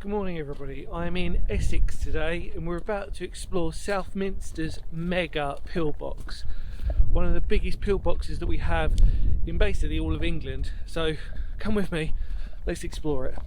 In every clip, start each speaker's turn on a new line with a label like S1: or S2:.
S1: Good morning everybody, I'm in Essex today and we're about to explore Southminster's Mega Pillbox. One of the biggest pillboxes that we have in basically all of England. So come with me, let's explore it.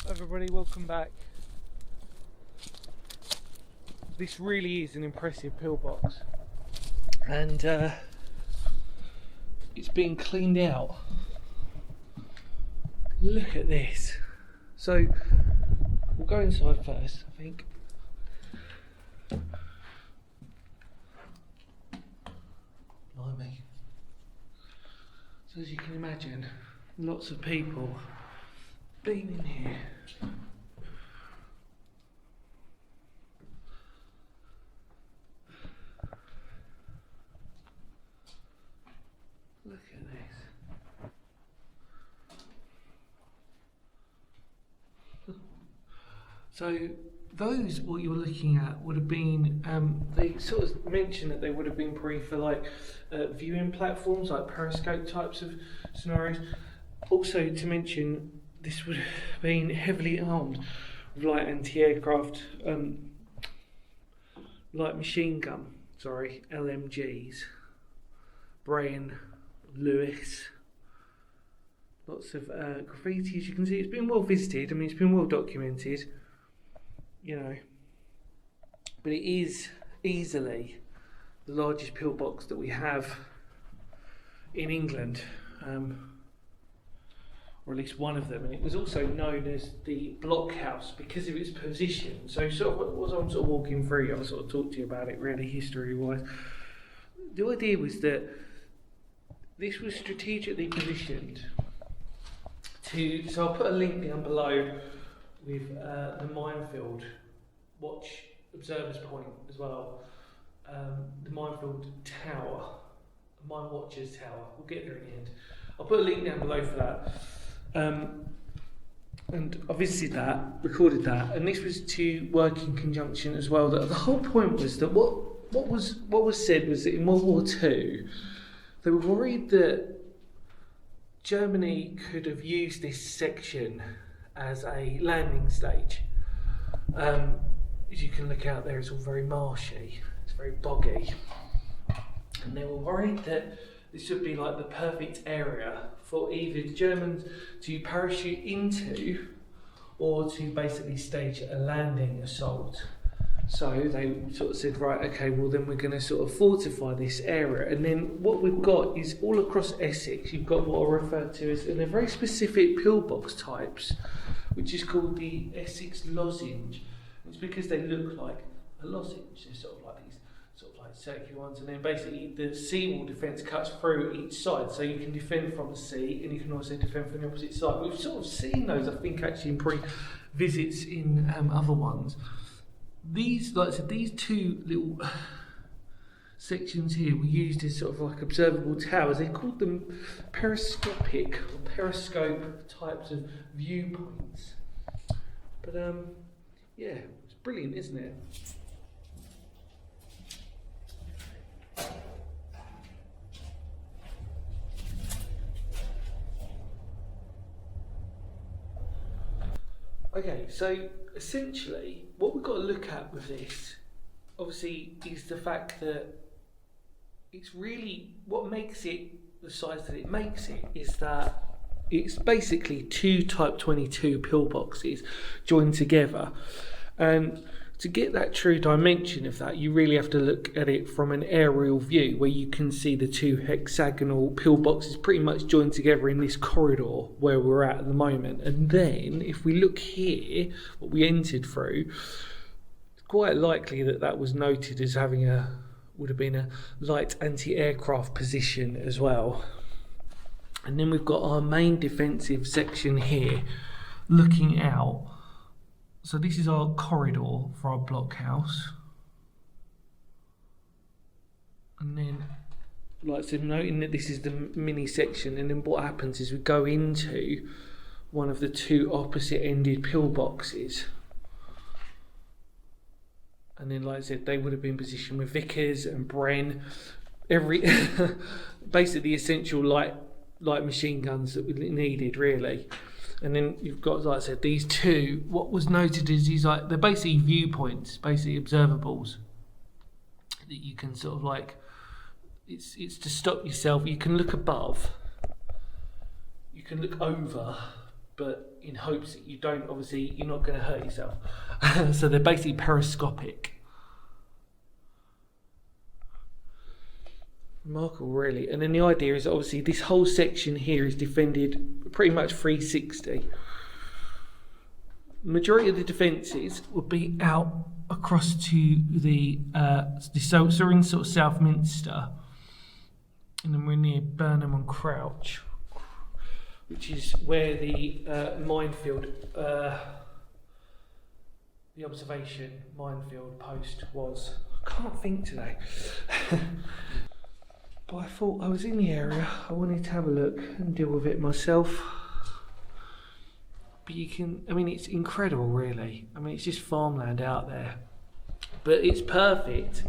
S1: Everybody, welcome back. This really is an impressive pillbox, and it's being cleaned out. Look at this. So we'll go inside first, I think. Blimey. So as you can imagine, lots of people been in here. Look at this. So those, what you're looking at, would have been, they sort of mentioned that they would have been pre for like viewing platforms, like periscope types of scenarios. Also to mention, this would have been heavily armed with light anti-aircraft, light machine gun, LMGs, Brain, Lewis, lots of graffiti. As you can see, it's been well visited. I mean, it's been well documented, you know, but it is easily the largest pillbox that we have in England. Or at least one of them, and it was also known as the blockhouse because of its position. So sort of as I'm sort of walking through, I'll sort of talk to you about it really history-wise. The idea was that this was strategically positioned to, so I'll put a link down below with the minefield watch observer's point as well, the minefield tower, the mine watcher's tower. We'll get there in the end. I'll put a link down below for that. And I visited that, recorded that, and this was to work in conjunction as well. The whole point was that what was said was that in World War II, they were worried that Germany could have used this section as a landing stage. As you can look out there, it's all very marshy, it's very boggy, and they were worried that this would be like the perfect area for either Germans to parachute into or to basically stage a landing assault. So they sort of said, right, okay, well then we're going to sort of fortify this area. And then what we've got is all across Essex, you've got what I refer to as, and they're very specific pillbox types, which is called the Essex lozenge. It's because they look like a lozenge. They're sort of like these circular ones, and then basically the seawall defence cuts through each side, so you can defend from the sea and you can also defend from the opposite side. We've sort of seen those, I think, actually in pre-visits in other ones. These, like I said, these two little sections here were used as sort of like observable towers. They called them periscopic or periscope types of viewpoints. But yeah, it's brilliant, isn't it? Okay, so essentially what we've got to look at with this, obviously, is the fact that it's really, what makes it the size that it makes it is that it's basically two Type 22 pillboxes joined together. And to get that true dimension of that, you really have to look at it from an aerial view where you can see the two hexagonal pillboxes pretty much joined together in this corridor where we're at the moment. And then if we look here, what we entered through, it's quite likely that that was noted as having would have been a light anti-aircraft position as well. And then we've got our main defensive section here, looking out. So this is our corridor for our blockhouse. And then, like I said, noting that this is the mini section, and then what happens is we go into one of the two opposite ended pillboxes. And then, like I said, they would have been positioned with Vickers and Bren, basically essential light machine guns that we needed, really. And then you've got, like I said, these two. What was noted is these, like, they're basically viewpoints, basically observables that you can sort of like. It's to stop yourself. You can look above. You can look over, but in hopes that you don't. Obviously, you're not going to hurt yourself. So they're basically periscopic. Remarkable, really. And then the idea is obviously this whole section here is defended pretty much 360. Majority of the defences would be out across to so we're in sort of Southminster, and then we're near Burnham and Crouch, which is where the minefield, the observation minefield post was. I can't think today. But I thought I was in the area, I wanted to have a look and deal with it myself. But you can, I mean, it's incredible, really. I mean, it's just farmland out there. But it's perfect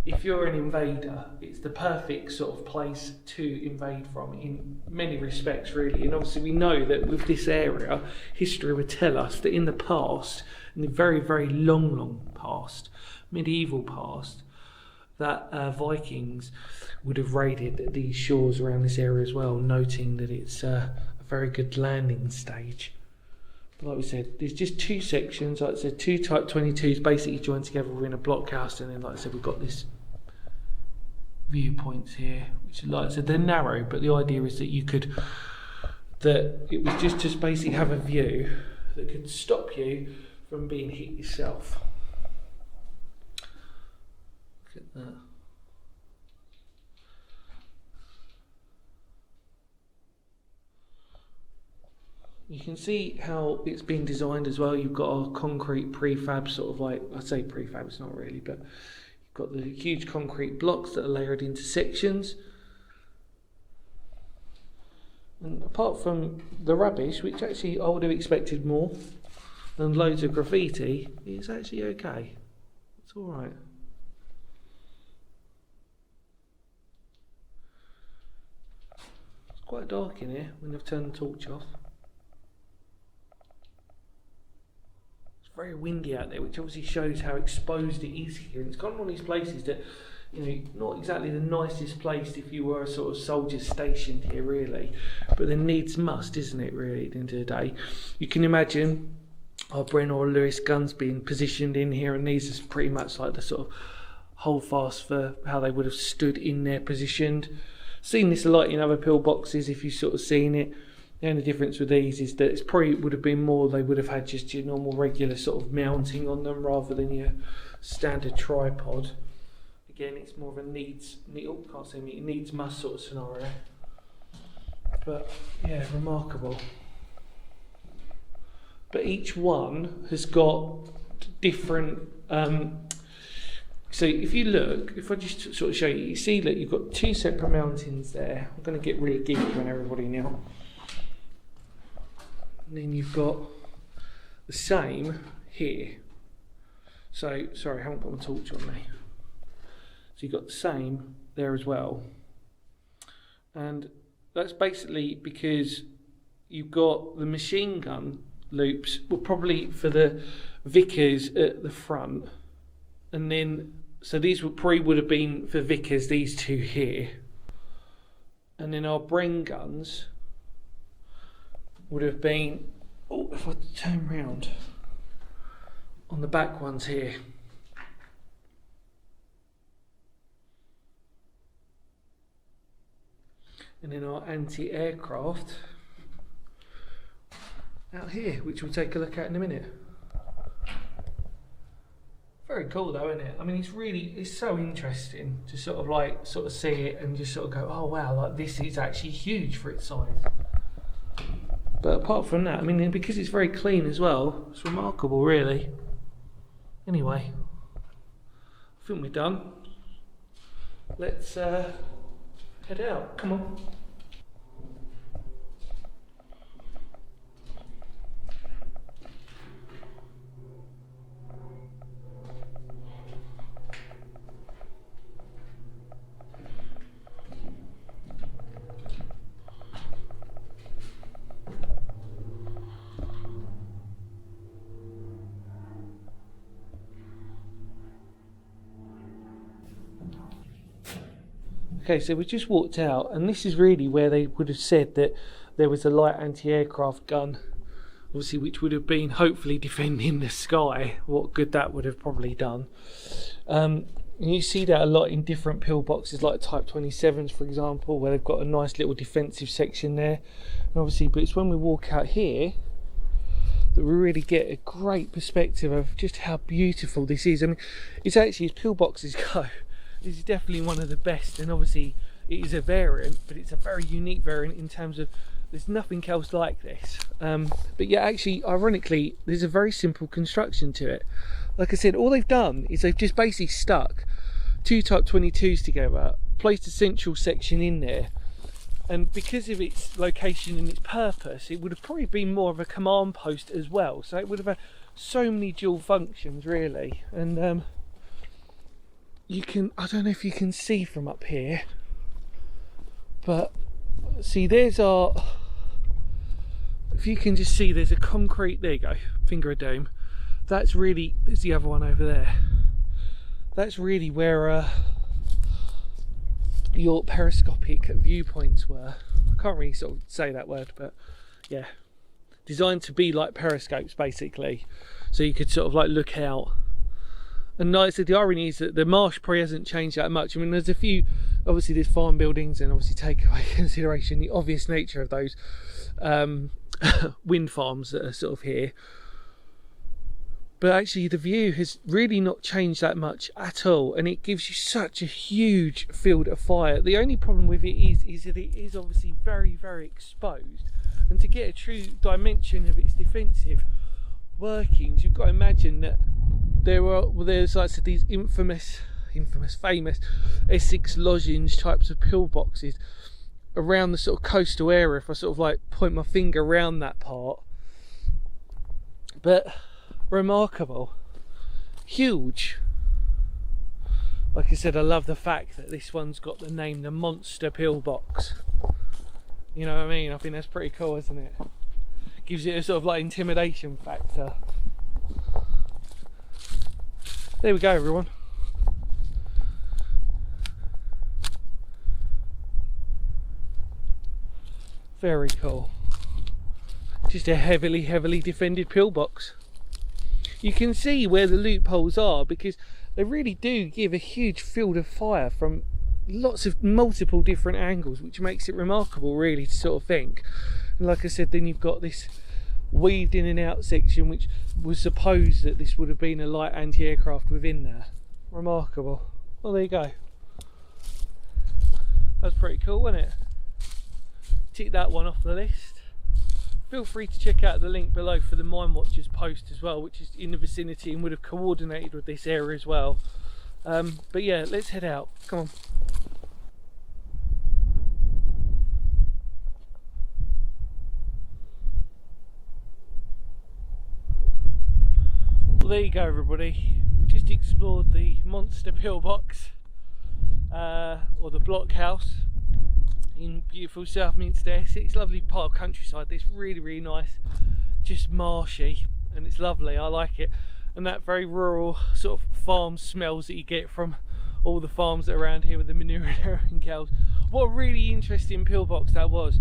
S1: if you're an invader. It's the perfect sort of place to invade from in many respects, really. And obviously we know that with this area, history would tell us that in the past, in the very, very long past, medieval past, that Vikings would have raided these shores around this area as well, noting that it's a very good landing stage. But like we said, there's just two sections, like I said, two Type 22s basically joined together within a blockhouse, and then like I said, we've got this viewpoints here, which like I said, they're narrow, but the idea is that it was just to basically have a view that could stop you from being hit yourself. Look at that. You can see how it's been designed as well. You've got a concrete prefab, sort of like, I say prefab, it's not really, but you've got the huge concrete blocks that are layered into sections. And apart from the rubbish, which actually I would have expected more, and loads of graffiti, it's actually okay. It's alright. It's quite dark in here when they've turned the torch off. Very windy out there, which obviously shows how exposed it is here. And it's kind of one of these places that, you know, not exactly the nicest place if you were a sort of soldier stationed here, really. But the needs must, isn't it, really, at the end of the day? You can imagine our Bren or Lewis guns being positioned in here, and these are pretty much like the sort of holdfast for how they would have stood in there positioned. Seen this a lot in other pillboxes if you've sort of seen it. The only difference with these is that it's probably would have been more, they would have had just your normal regular sort of mounting on them rather than your standard tripod. Again, it's more of a needs must sort of scenario. But yeah, remarkable. But each one has got different. So if you look, if I just sort of show you, you see that you've got two separate mountings there. I'm going to get really geeky on everybody now. And then you've got the same here. So, sorry, I haven't got my torch on me. So you've got the same there as well. And that's basically because you've got the machine gun loops, well, probably for the Vickers at the front. And then, so these would have been for Vickers, these two here. And then our Bren guns would have been, oh, if I turn round, on the back ones here. And then our anti-aircraft out here, which we'll take a look at in a minute. Very cool though, isn't it? I mean, it's so interesting to sort of see it and just sort of go, oh wow, like this is actually huge for its size. But apart from that, I mean, because it's very clean as well, it's remarkable really. Anyway, I think we're done. Let's head out, come on. Okay, so we just walked out, and this is really where they would have said that there was a light anti-aircraft gun, obviously, which would have been hopefully defending the sky. What good that would have probably done. And you see that a lot in different pillboxes, like Type 27s, for example, where they've got a nice little defensive section there. And obviously, but it's when we walk out here that we really get a great perspective of just how beautiful this is. I mean, it's actually, as pillboxes go, this is definitely one of the best, and obviously it is a variant, but it's a very unique variant in terms of there's nothing else like this. But yeah, actually, ironically, there's a very simple construction to it. Like I said, all they've done is they've just basically stuck two Type 22s together, placed a central section in there, and because of its location and its purpose, it would have probably been more of a command post as well. So it would have had so many dual functions really. And you can, I don't know if you can see from up here, but see, there's our, if you can just see, there's a concrete, there you go, finger of doom. That's really, there's the other one over there. That's really where your periscopic viewpoints were. I can't really sort of say that word, but yeah, designed to be like periscopes basically, so you could sort of like look out. And like I said, the irony is that the marsh probably hasn't changed that much. I mean, there's a few, obviously there's farm buildings, and obviously take away consideration the obvious nature of those wind farms that are sort of here. But actually the view has really not changed that much at all, and it gives you such a huge field of fire. The only problem with it is that it is obviously very, very exposed, and to get a true dimension of its defensive workings, you've got to imagine that there's like I said, these famous Essex lozenge types of pillboxes around the sort of coastal area, if I sort of like point my finger around that part. But remarkable, huge. Like I said, I love the fact that this one's got the name, the Monster Pillbox. You know what I mean? I think that's pretty cool, isn't it? Gives it a sort of like intimidation factor. There we go, everyone. Very cool. Just a heavily defended pillbox. You can see where the loopholes are, because they really do give a huge field of fire from lots of multiple different angles, which makes it remarkable really to sort of think. And like I said, then you've got this weaved in and out section, which was supposed that this would have been a light anti-aircraft within there. Remarkable. Well, there you go. That's pretty cool, wasn't it? Tick that one off the list. Feel free to check out the link below for the Mine Watchers post as well, which is in the vicinity and would have coordinated with this area as well. But yeah, let's head out. Come on. Well, there you go, everybody. We've just explored the Monster Pillbox, or the blockhouse in beautiful Southminster, Essex. Lovely part of countryside. It's really nice, just marshy, and it's lovely. I like it. And that very rural sort of farm smells that you get from all the farms that are around here with the manure and cows. What a really interesting pillbox that was.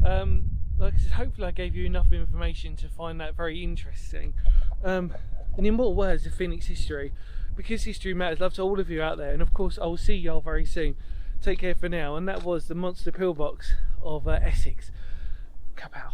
S1: Like I said, hopefully I gave you enough information to find that very interesting. And in more words of Phoenix history, because history matters. Love to all of you out there, and of course I will see y'all very soon. Take care for now. And that was the Monster Pillbox of Essex. Kapow.